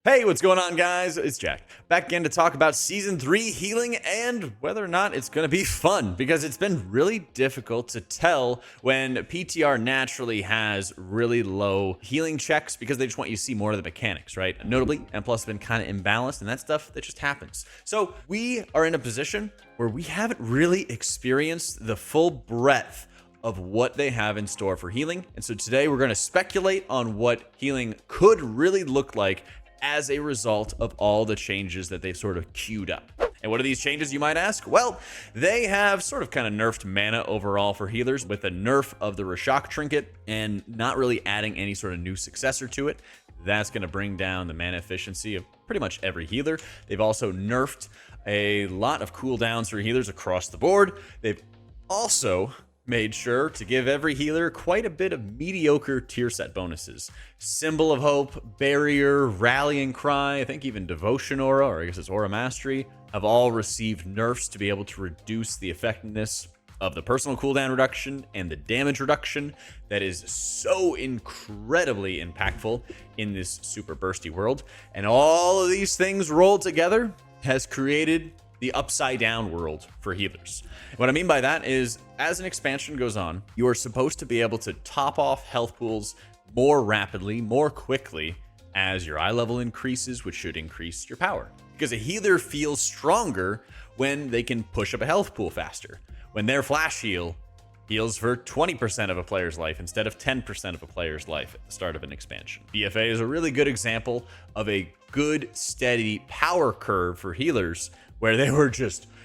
Hey, what's going on, guys? It's Jack, back again to talk about Season 3 healing and whether or not it's going to be fun, because it's been really difficult to tell when PTR naturally has really low healing checks because they just want you to see more of the mechanics, right? Notably, M+ has been kind of imbalanced, and that stuff that just happens. So we are in a position where we haven't really experienced the full breadth of what they have in store for healing. And so today we're going to speculate on what healing could really look like as a result of all the changes that they've sort of queued up. And what are these changes, you might ask? Well, they have sort of kind of nerfed mana overall for healers with a nerf of the Rashok trinket and not really adding any sort of new successor to it. That's going to bring down the mana efficiency of pretty much every healer. They've also nerfed a lot of cooldowns for healers across the board. They've also made sure to give every healer quite a bit of mediocre tier set bonuses. Symbol of Hope, Barrier, Rallying Cry, I think even Devotion Aura, or I guess it's Aura Mastery, have all received nerfs to be able to reduce the effectiveness of the personal cooldown reduction and the damage reduction that is so incredibly impactful in this super bursty world. And all of these things rolled together has created the upside down world for healers. What I mean by that is, as an expansion goes on, you are supposed to be able to top off health pools more rapidly, more quickly as your eye level increases, which should increase your power. Because a healer feels stronger when they can push up a health pool faster. When their flash heal heals for 20% of a player's life instead of 10% of a player's life at the start of an expansion. BFA is a really good example of a good, steady power curve for healers where they were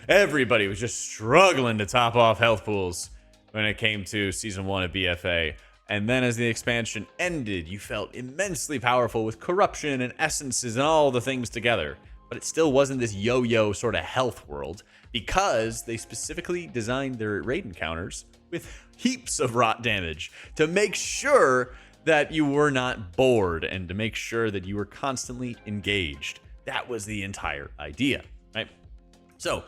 everybody was just struggling to top off health pools when it came to Season 1 of BFA. And then as the expansion ended, you felt immensely powerful with corruption and essences and all the things together. But it still wasn't this yo-yo sort of health world because they specifically designed their raid encounters with heaps of rot damage to make sure that you were not bored and to make sure that you were constantly engaged. That was the entire idea, right? So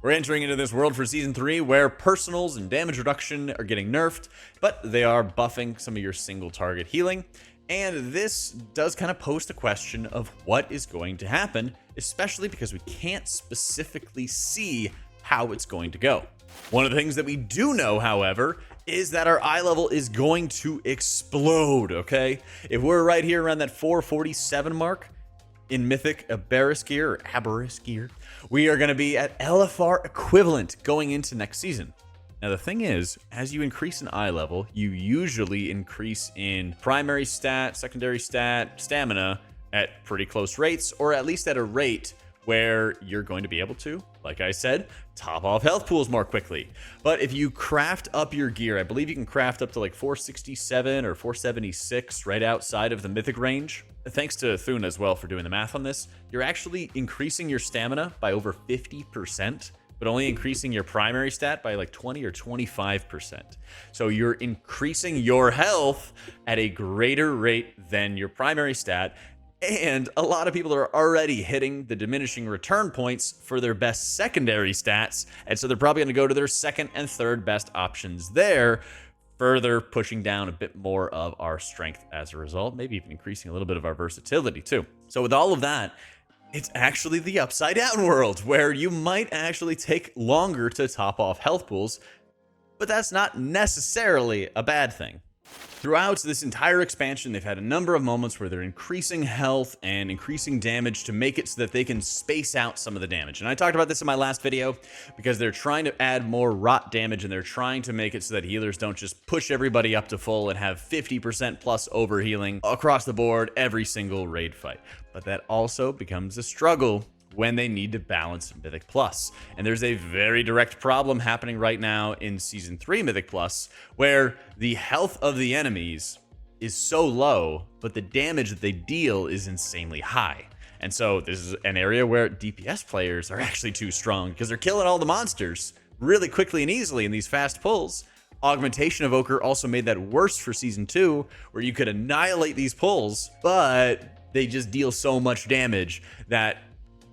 we're entering into this world for Season 3 where personals and damage reduction are getting nerfed, but they are buffing some of your single target healing. And this does kind of pose the question of what is going to happen, especially because we can't specifically see how it's going to go. One of the things that we do know, however, is that our eye level is going to explode, okay? If we're right here around that 447 mark, in Mythic Aberris gear or Aberris gear, we are going to be at LFR equivalent going into next season. Now the thing is, as you increase in eye level, you usually increase in primary stat, secondary stat, stamina at pretty close rates, or at least at a rate where you're going to be able to, like I said, top off health pools more quickly. But if you craft up your gear, I believe you can craft up to like 467 or 476 right outside of the Mythic range. Thanks to Thune as well for doing the math on this. You're actually increasing your stamina by over 50%, but only increasing your primary stat by like 20 or 25%. So you're increasing your health at a greater rate than your primary stat. And a lot of people are already hitting the diminishing return points for their best secondary stats. And so they're probably going to go to their second and third best options there, further pushing down a bit more of our strength as a result, maybe even increasing a little bit of our versatility too. So with all of that, it's actually the upside down world where you might actually take longer to top off health pools, but that's not necessarily a bad thing. Throughout this entire expansion, they've had a number of moments where they're increasing health and increasing damage to make it so that they can space out some of the damage. And I talked about this in my last video because they're trying to add more rot damage and they're trying to make it so that healers don't just push everybody up to full and have 50% plus overhealing across the board every single raid fight. But that also becomes a struggle when they need to balance Mythic Plus. And there's a very direct problem happening right now in Season 3 Mythic Plus, where the health of the enemies is so low, but the damage that they deal is insanely high. And so this is an area where DPS players are actually too strong because they're killing all the monsters really quickly and easily in these fast pulls. Augmentation Evoker also made that worse for Season 2, where you could annihilate these pulls, but they just deal so much damage that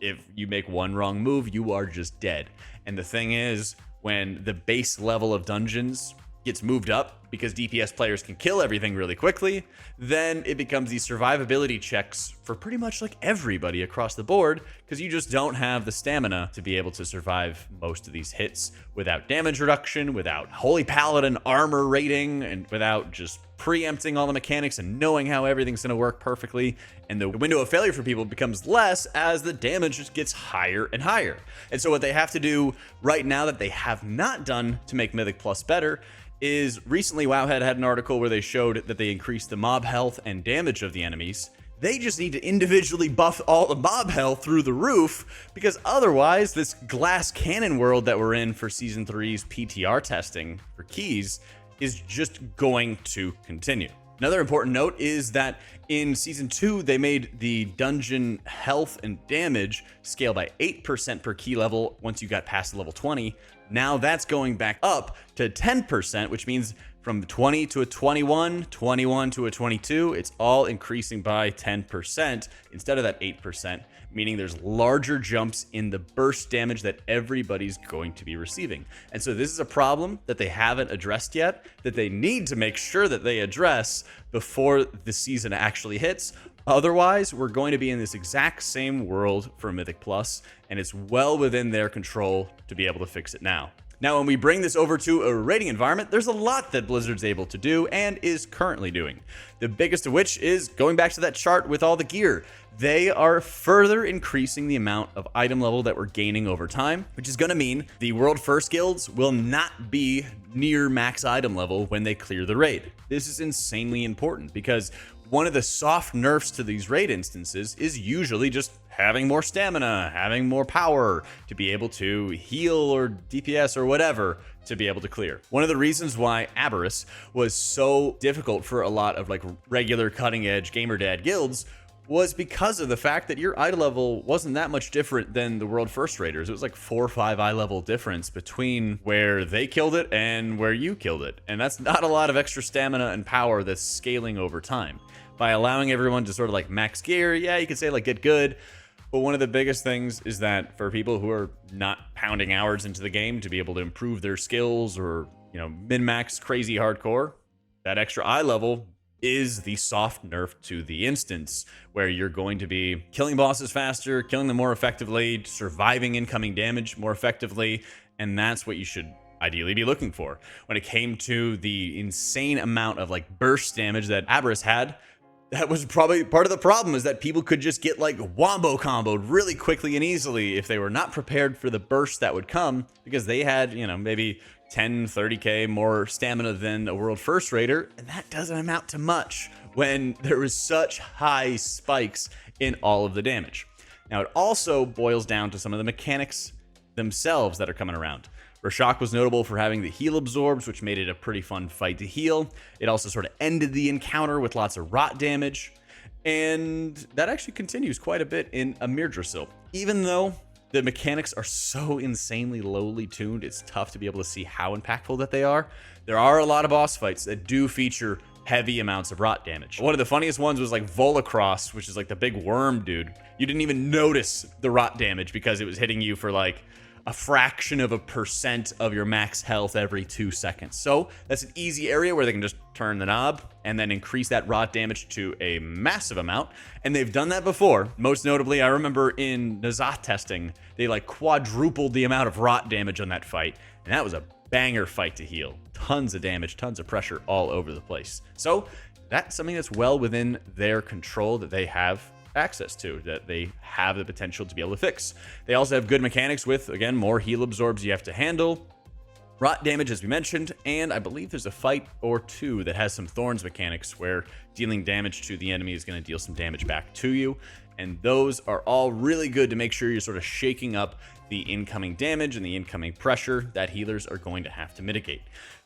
if you make one wrong move, you are just dead. And the thing is, when the base level of dungeons gets moved up because DPS players can kill everything really quickly, then it becomes these survivability checks for pretty much like everybody across the board, because you just don't have the stamina to be able to survive most of these hits without damage reduction, without Holy Paladin armor rating, and without just preempting all the mechanics and knowing how everything's going to work perfectly. And the window of failure for people becomes less as the damage just gets higher and higher. And so what they have to do right now that they have not done to make Mythic Plus better is recently Wowhead had an article where they showed that they increased the mob health and damage of the enemies. They just need to individually buff all the mob health through the roof, because otherwise this glass cannon world that we're in for Season 3's PTR testing for keys is just going to continue. Another important note is that in Season 2, they made the dungeon health and damage scale by 8% per key level once you got past level 20. Now that's going back up to 10%, which means from 20 to a 21, 21 to a 22, it's all increasing by 10% instead of that 8%, meaning there's larger jumps in the burst damage that everybody's going to be receiving. And so this is a problem that they haven't addressed yet, that they need to make sure that they address before the season actually hits. Otherwise, we're going to be in this exact same world for Mythic Plus, and it's well within their control to be able to fix it now. Now, when we bring this over to a raiding environment, there's a lot that Blizzard's able to do and is currently doing. The biggest of which is going back to that chart with all the gear. They are further increasing the amount of item level that we're gaining over time, which is going to mean the world first guilds will not be near max item level when they clear the raid. This is insanely important because one of the soft nerfs to these raid instances is usually just having more stamina, having more power to be able to heal or DPS or whatever to be able to clear. One of the reasons why Aberrus was so difficult for a lot of like regular cutting edge gamer dad guilds was because of the fact that your eye level wasn't that much different than the world first raiders. It was like 4 or 5 eye level difference between where they killed it and where you killed it. And that's not a lot of extra stamina and power that's scaling over time. By allowing everyone to sort of like max gear, yeah, you could say like get good. But one of the biggest things is that for people who are not pounding hours into the game to be able to improve their skills or, you know, min-max crazy hardcore, that extra eye level is the soft nerf to the instance where you're going to be killing bosses faster, killing them more effectively, surviving incoming damage more effectively, and that's what you should ideally be looking for. When it came to the insane amount of like burst damage that Aberrus had, that was probably part of the problem, is that people could just get like wombo comboed really quickly and easily if they were not prepared for the burst that would come, because they had, you know, maybe 10, 30k more stamina than a world first raider, and that doesn't amount to much when there was such high spikes in all of the damage. Now, it also boils down to some of the mechanics themselves that are coming around. Rashok was notable for having the heal absorbs, which made it a pretty fun fight to heal. It also sort of ended the encounter with lots of rot damage, and that actually continues quite a bit in Amirdrasil. Even though the mechanics are so insanely lowly tuned, it's tough to be able to see how impactful that they are. There are a lot of boss fights that do feature heavy amounts of rot damage. One of the funniest ones was like Volacross, which is like the big worm dude. You didn't even notice the rot damage because it was hitting you for like a fraction of a percent of your max health every 2 seconds. So that's an easy area where they can just turn the knob and then increase that rot damage to a massive amount. And they've done that before. Most notably, I remember in Nazath testing, they like quadrupled the amount of rot damage on that fight. And that was a banger fight to heal. Tons of damage, tons of pressure all over the place. So that's something that's well within their control that they have access to, that they have the potential to be able to fix. They also have good mechanics with, again, more heal absorbs you have to handle, rot damage as we mentioned, and I believe there's a fight or two that has some thorns mechanics where dealing damage to the enemy is going to deal some damage back to you, and those are all really good to make sure you're sort of shaking up the incoming damage and the incoming pressure that healers are going to have to mitigate.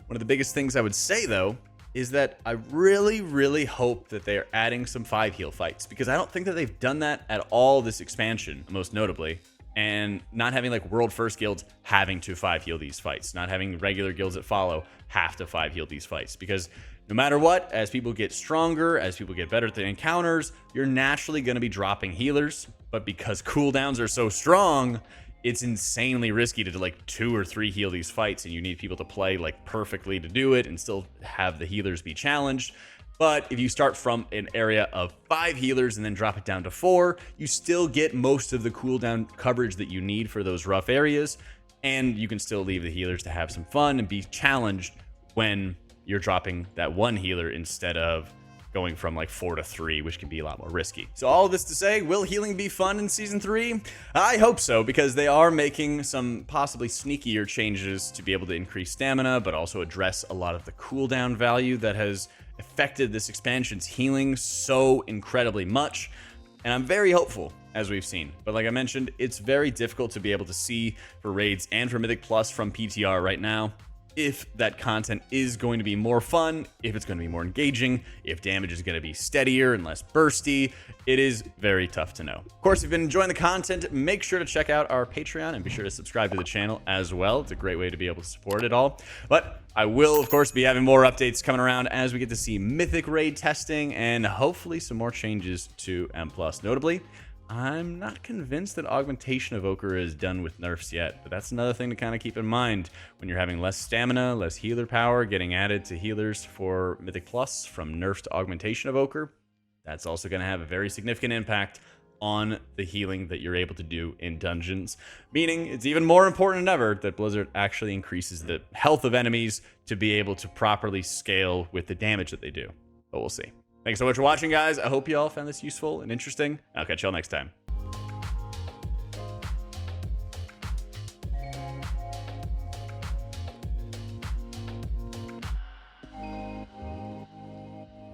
One of the biggest things I would say though is that I really hope that they are adding some 5 heal fights, because I don't think that they've done that at all this expansion, most notably, and not having like world first guilds having to 5 heal these fights, not having regular guilds that follow have to 5 heal these fights, because no matter what, as people get stronger, as people get better at the encounters, you're naturally going to be dropping healers, but because cooldowns are so strong, it's insanely risky to like 2 or 3 heal these fights, and you need people to play like perfectly to do it and still have the healers be challenged. But if you start from an area of 5 healers and then drop it down to 4, you still get most of the cooldown coverage that you need for those rough areas, and you can still leave the healers to have some fun and be challenged when you're dropping that 1 healer instead of going from like 4 to 3, which can be a lot more risky. So all of this to say, will healing be fun in Season 3? I hope so, because they are making some possibly sneakier changes to be able to increase stamina, but also address a lot of the cooldown value that has affected this expansion's healing so incredibly much. And I'm very hopeful, as we've seen. But like I mentioned, it's very difficult to be able to see for raids and for Mythic Plus from PTR right now if that content is going to be more fun, if it's going to be more engaging, if damage is going to be steadier and less bursty. It is very tough to know. Of course, if you've been enjoying the content, make sure to check out our Patreon and be sure to subscribe to the channel as well. It's a great way to be able to support it all. But I will, of course, be having more updates coming around as we get to see Mythic raid testing and hopefully some more changes to M+. Notably, I'm not convinced that Augmentation Evoker is done with nerfs yet, but that's another thing to kind of keep in mind when you're having less stamina, less healer power getting added to healers for Mythic Plus from nerf to Augmentation Evoker. That's also going to have a very significant impact on the healing that you're able to do in dungeons, meaning it's even more important than ever that Blizzard actually increases the health of enemies to be able to properly scale with the damage that they do. But we'll see. Thanks so much for watching, guys. I hope you all found this useful and interesting. I'll catch y'all next time.